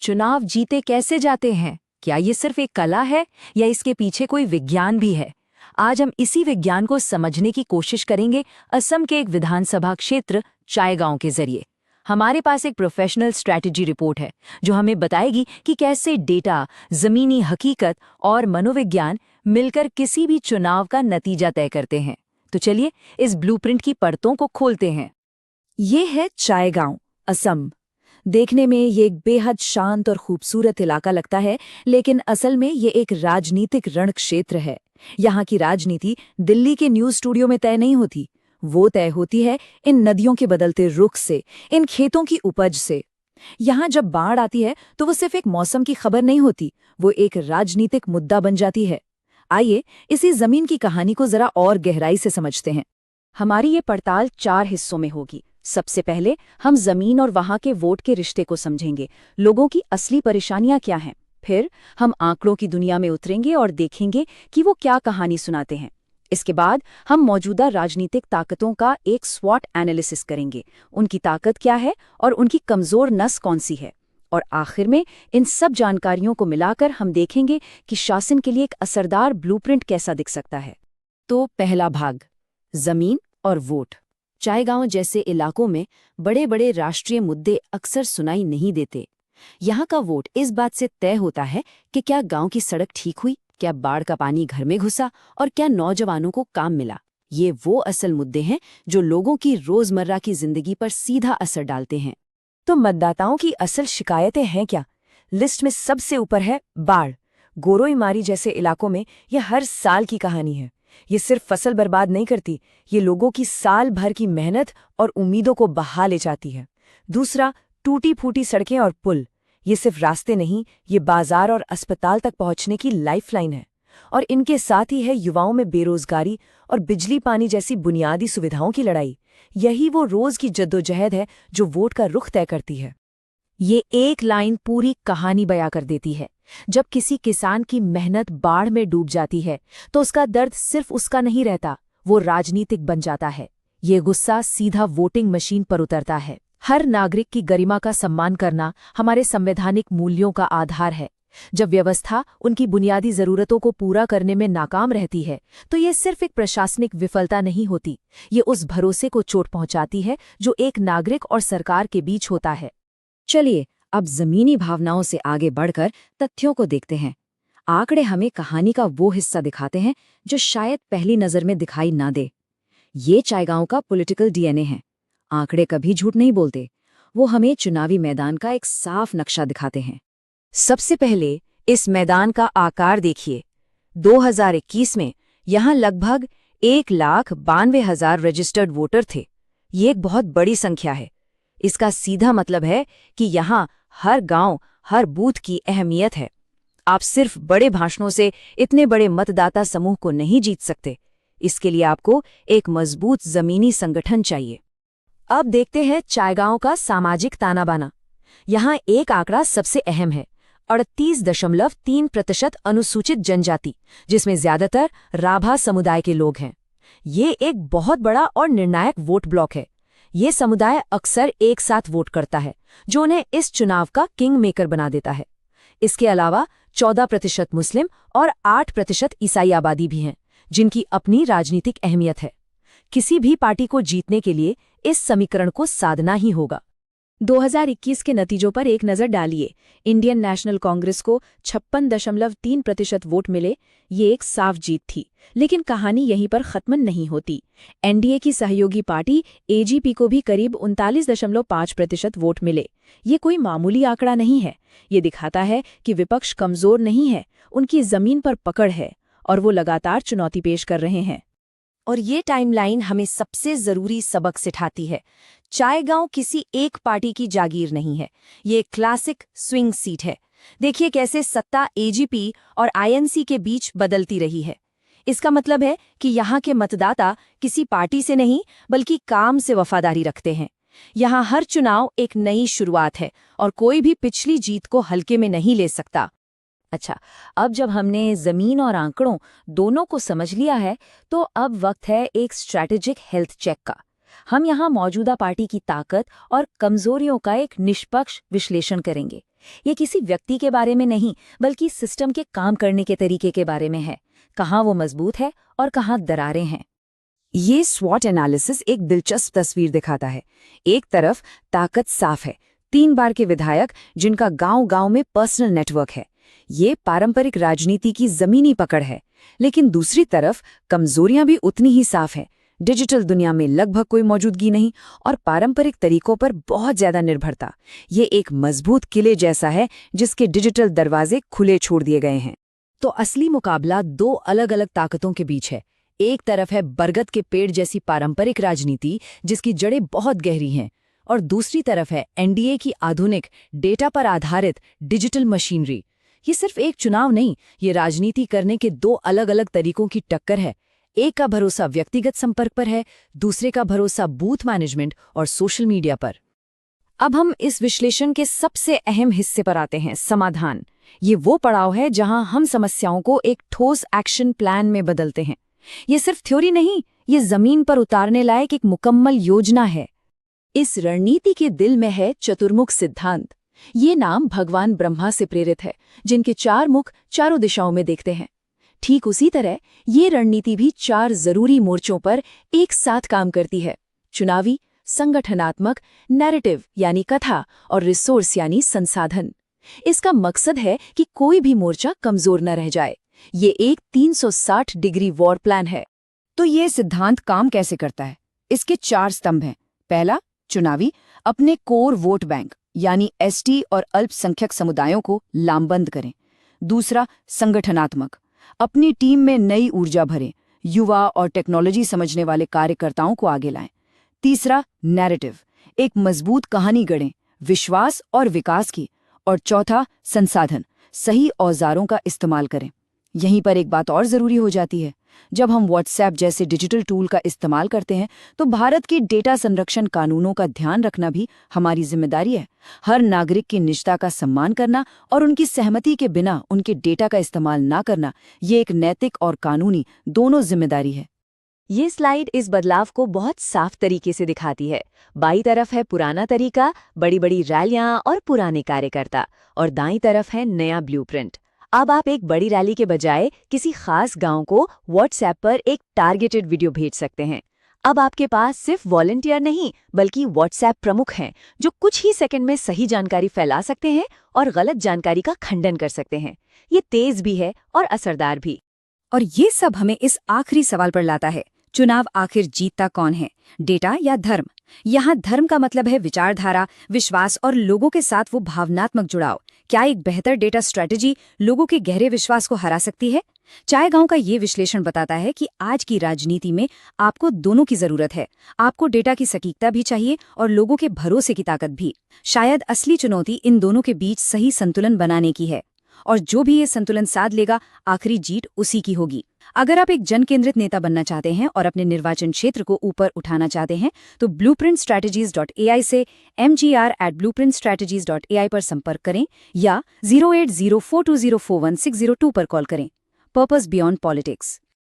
चुनाव जीते कैसे जाते हैं? क्या ये सिर्फ एक कला है या इसके पीछे कोई विज्ञान भी है? आज हम इसी विज्ञान को समझने की कोशिश करेंगे असम के एक विधानसभा क्षेत्र चायगांव के जरिए। हमारे पास एक प्रोफेशनल स्ट्रैटेजी रिपोर्ट है जो हमें बताएगी कि कैसे डेटा, जमीनी हकीकत और मनोविज्ञान मिलकर किसी भी चुनाव का नतीजा तय करते हैं। तो चलिए इस ब्लूप्रिंट की परतों को खोलते हैं। ये है चायगांव, असम। देखने में ये एक बेहद शांत और खूबसूरत इलाका लगता है, लेकिन असल में ये एक राजनीतिक रण क्षेत्र है। यहाँ की राजनीति दिल्ली के न्यूज़ स्टूडियो में तय नहीं होती, वो तय होती है इन नदियों के बदलते रुख से, इन खेतों की उपज से। यहाँ जब बाढ़ आती है तो वो सिर्फ एक मौसम की खबर नहीं होती, वो एक राजनीतिक मुद्दा बन जाती है। आइए इसी जमीन की कहानी को जरा और गहराई से समझते हैं। हमारी ये पड़ताल 4 हिस्सों में होगी। सबसे पहले हम जमीन और वहां के वोट के रिश्ते को समझेंगे, लोगों की असली परेशानियां क्या हैं। फिर हम आंकड़ों की दुनिया में उतरेंगे और देखेंगे कि वो क्या कहानी सुनाते हैं। इसके बाद हम मौजूदा राजनीतिक ताकतों का एक स्वॉट एनालिसिस करेंगे, उनकी ताकत क्या है और उनकी कमजोर नस कौन सी है। और आखिर में इन सब जानकारियों को मिलाकर हम देखेंगे कि शासन के लिए एक असरदार ब्लूप्रिंट कैसा दिख सकता है। तो पहला भाग, जमीन और वोट। चायगांव जैसे इलाकों में बड़े बड़े राष्ट्रीय मुद्दे अक्सर सुनाई नहीं देते। यहाँ का वोट इस बात से तय होता है कि क्या गांव की सड़क ठीक हुई, क्या बाढ़ का पानी घर में घुसा और क्या नौजवानों को काम मिला। ये वो असल मुद्दे हैं जो लोगों की रोजमर्रा की जिंदगी पर सीधा असर डालते हैं। तो मतदाताओं की असल शिकायतें हैं क्या? लिस्ट में सबसे ऊपर है बाढ़। गोरोईमारी जैसे इलाकों में यह हर साल की कहानी है। ये सिर्फ फसल बर्बाद नहीं करती, ये लोगों की साल भर की मेहनत और उम्मीदों को बहा ले जाती है। दूसरा, टूटी फूटी सड़कें और पुल। ये सिर्फ रास्ते नहीं, ये बाजार और अस्पताल तक पहुंचने की लाइफलाइन है। और इनके साथ ही है युवाओं में बेरोजगारी और बिजली पानी जैसी बुनियादी सुविधाओं की लड़ाई। यही वो रोज की जद्दोजहद है जो वोट का रुख तय करती है। ये एक लाइन पूरी कहानी बयां कर देती है। जब किसी किसान की मेहनत बाढ़ में डूब जाती है तो उसका दर्द सिर्फ उसका नहीं रहता, वो राजनीतिक बन जाता है। ये गुस्सा सीधा वोटिंग मशीन पर उतरता है। हर नागरिक की गरिमा का सम्मान करना हमारे संवैधानिक मूल्यों का आधार है। जब व्यवस्था उनकी बुनियादी जरूरतों को पूरा करने में नाकाम रहती है तो ये सिर्फ एक प्रशासनिक विफलता नहीं होती, ये उस भरोसे को चोट पहुंचाती है जो एक नागरिक और सरकार के बीच होता है। चलिए अब जमीनी भावनाओं से आगे बढ़कर तथ्यों को देखते हैं। आंकड़े हमें कहानी का वो हिस्सा दिखाते हैं जो शायद पहली नजर में दिखाई ना दे। ये चायगांव का पॉलिटिकल डीएनए है। आंकड़े कभी झूठ नहीं बोलते, वो हमें चुनावी मैदान का एक साफ नक्शा दिखाते हैं। सबसे पहले इस मैदान का आकार देखिए। 2021 में यहाँ लगभग 1,92,000 रजिस्टर्ड वोटर थे। ये एक बहुत बड़ी संख्या है। इसका सीधा मतलब है कि यहाँ हर गांव, हर बूथ की अहमियत है। आप सिर्फ बड़े भाषणों से इतने बड़े मतदाता समूह को नहीं जीत सकते। इसके लिए आपको एक मजबूत जमीनी संगठन चाहिए। अब देखते हैं चायगांव का सामाजिक तानाबाना। यहाँ एक आंकड़ा सबसे अहम है, 38.3% अनुसूचित जनजाति, जिसमें ज्यादातर राभा समुदाय के लोग हैं। ये एक बहुत बड़ा और निर्णायक वोट ब्लॉक है। ये समुदाय अक्सर एक साथ वोट करता है, जो उन्हें इस चुनाव का किंग मेकर बना देता है। इसके अलावा 14% मुस्लिम और 8% ईसाई आबादी भी हैं, जिनकी अपनी राजनीतिक अहमियत है। किसी भी पार्टी को जीतने के लिए इस समीकरण को साधना ही होगा। 2021 के नतीजों पर एक नज़र डालिए। इंडियन नेशनल कांग्रेस को 56.3% वोट मिले। ये एक साफ जीत थी, लेकिन कहानी यहीं पर खत्म नहीं होती। एनडीए की सहयोगी पार्टी एजीपी को भी करीब 39.5% वोट मिले। ये कोई मामूली आंकड़ा नहीं है। ये दिखाता है कि विपक्ष कमजोर नहीं है, उनकी जमीन पर पकड़ है और वो लगातार चुनौती पेश कर रहे हैं। और ये टाइमलाइन हमें सबसे जरूरी सबक सिखाती है। चायगांव किसी एक पार्टी की जागीर नहीं है, ये क्लासिक स्विंग सीट है। देखिए कैसे सत्ता एजीपी और आईएनसी के बीच बदलती रही है। इसका मतलब है कि यहाँ के मतदाता किसी पार्टी से नहीं बल्कि काम से वफादारी रखते हैं। यहाँ हर चुनाव एक नई शुरुआत है और कोई भी पिछली जीत को हल्के में नहीं ले सकता। अच्छा, अब जब हमने जमीन और आंकड़ों दोनों को समझ लिया है तो अब वक्त है एक स्ट्रैटेजिक हेल्थ चेक का। हम यहाँ मौजूदा पार्टी की ताकत और कमजोरियों का एक निष्पक्ष विश्लेषण करेंगे। ये किसी व्यक्ति के बारे में नहीं, बल्कि सिस्टम के काम करने के तरीके के बारे में है। कहाँ वो मजबूत है और कहाँ दरारें हैं। ये स्वॉट एनालिसिस एक दिलचस्प तस्वीर दिखाता है। एक तरफ ताकत साफ है, 3 बार के विधायक जिनका गांव-गांव में पर्सनल नेटवर्क है। ये पारंपरिक राजनीति की जमीनी पकड़ है। लेकिन दूसरी तरफ कमजोरियां भी उतनी ही साफ हैं। डिजिटल दुनिया में लगभग कोई मौजूदगी नहीं और पारंपरिक तरीकों पर बहुत ज्यादा निर्भरता। ये एक मजबूत किले जैसा है जिसके डिजिटल दरवाजे खुले छोड़ दिए गए हैं। तो असली मुकाबला 2 अलग-अलग ताकतों के बीच है। एक तरफ है बरगद के पेड़ जैसी पारंपरिक राजनीति जिसकी जड़ें बहुत गहरी हैं, और दूसरी तरफ है एनडीए की आधुनिक डेटा पर आधारित डिजिटल मशीनरी। ये सिर्फ एक चुनाव नहीं, ये राजनीति करने के 2 अलग-अलग तरीकों की टक्कर है। एक का भरोसा व्यक्तिगत संपर्क पर है, दूसरे का भरोसा बूथ मैनेजमेंट और सोशल मीडिया पर। अब हम इस विश्लेषण के सबसे अहम हिस्से पर आते हैं, समाधान। ये वो पड़ाव है जहां हम समस्याओं को एक ठोस एक्शन प्लान में बदलते हैं। ये सिर्फ थ्योरी नहीं, ये जमीन पर उतारने लायक एक मुकम्मल योजना है। इस रणनीति के दिल में है चतुर्मुख सिद्धांत। ये नाम भगवान ब्रह्मा से प्रेरित है, जिनके 4 मुख चारों दिशाओं में देखते हैं। ठीक उसी तरह ये रणनीति भी 4 जरूरी मोर्चों पर एक साथ काम करती है: चुनावी, संगठनात्मक, नैरेटिव यानी कथा, और रिसोर्स यानी संसाधन। इसका मकसद है कि कोई भी मोर्चा कमजोर न रह जाए। ये एक 360 डिग्री वॉर प्लान है। तो ये सिद्धांत काम कैसे करता है? इसके 4 स्तंभ हैं। पहला, चुनावी, अपने कोर वोट बैंक यानी एसटी और अल्पसंख्यक समुदायों को लामबंद करें। दूसरा, संगठनात्मक, अपनी टीम में नई ऊर्जा भरें, युवा और टेक्नोलॉजी समझने वाले कार्यकर्ताओं को आगे लाएं। तीसरा, नैरेटिव, एक मजबूत कहानी गढ़ें, विश्वास और विकास की। और चौथा, संसाधन, सही औजारों का इस्तेमाल करें। यहीं पर एक बात और जरूरी हो जाती है। जब हम व्हाट्सएप जैसे डिजिटल टूल का इस्तेमाल करते हैं तो भारत के डेटा संरक्षण कानूनों का ध्यान रखना भी हमारी जिम्मेदारी है। हर नागरिक की निजता का सम्मान करना और उनकी सहमति के बिना उनके डेटा का इस्तेमाल ना करना, ये एक नैतिक और कानूनी दोनों जिम्मेदारी है। ये स्लाइड इस बदलाव को बहुत साफ तरीके से दिखाती है। बाईं तरफ है पुराना तरीका, बड़ी बड़ी रैलियां और पुराने कार्यकर्ता, और दाईं तरफ है नया ब्लूप्रिंट। अब आप एक बड़ी रैली के बजाय किसी खास गांव को व्हाट्सएप पर एक टारगेटेड वीडियो भेज सकते हैं। अब आपके पास सिर्फ वॉलंटियर नहीं, बल्कि व्हाट्सएप प्रमुख हैं जो कुछ ही सेकंड में सही जानकारी फैला सकते हैं और गलत जानकारी का खंडन कर सकते हैं। ये तेज भी है और असरदार भी। और ये सब हमें इस आखिरी सवाल पर लाता है, चुनाव आखिर जीतता कौन है, डेटा या धर्म? यहाँ धर्म का मतलब है विचारधारा, विश्वास और लोगों के साथ वो भावनात्मक जुड़ाव। क्या एक बेहतर डेटा स्ट्रैटेजी लोगों के गहरे विश्वास को हरा सकती है? चायगांव का ये विश्लेषण बताता है कि आज की राजनीति में आपको दोनों की जरूरत है। आपको डेटा की सटीकता भी चाहिए और लोगों के भरोसे की ताकत भी। शायद असली चुनौती इन दोनों के बीच सही संतुलन बनाने की है, और जो भी ये संतुलन साध लेगा, आखिरी जीत उसी की होगी। अगर आप एक जन केंद्रित नेता बनना चाहते हैं और अपने निर्वाचन क्षेत्र को ऊपर उठाना चाहते हैं तो blueprintstrategies.ai से mgr@blueprintstrategies.ai पर संपर्क करें या 08042041602 पर कॉल करें। Purpose beyond politics.